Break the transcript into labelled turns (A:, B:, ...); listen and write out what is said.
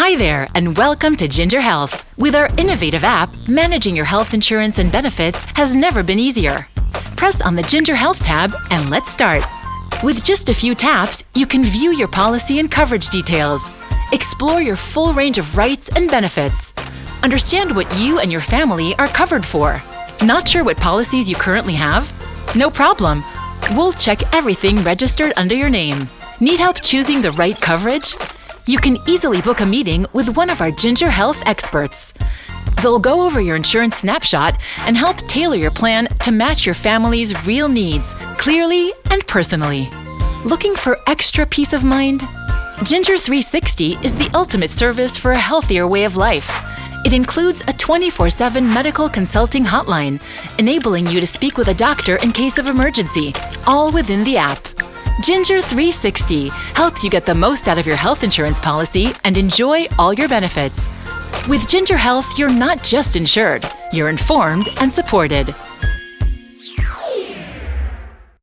A: Hi there, and welcome to Ginger Health. With our innovative app, managing your health insurance and benefits has never been easier. Press on the Ginger Health tab and let's start. With just a few taps, you can view your policy and coverage details, explore your full range of rights and benefits, understand what you and your family are covered for. Not sure what policies you currently have? No problem. We'll check everything registered under your name. Need help choosing the right coverage? You can easily book a meeting with one of our Ginger Health experts. They'll go over your insurance snapshot and help tailor your plan to match your family's real needs, clearly and personally. Looking for extra peace of mind? Ginger 360 is the ultimate service for a healthier way of life. It includes a 24/7 medical consulting hotline, enabling you to speak with a doctor in case of emergency, all within the app. Ginger 360 helps you get the most out of your health insurance policy and enjoy all your benefits. With Ginger Health, you're not just insured, you're informed and supported.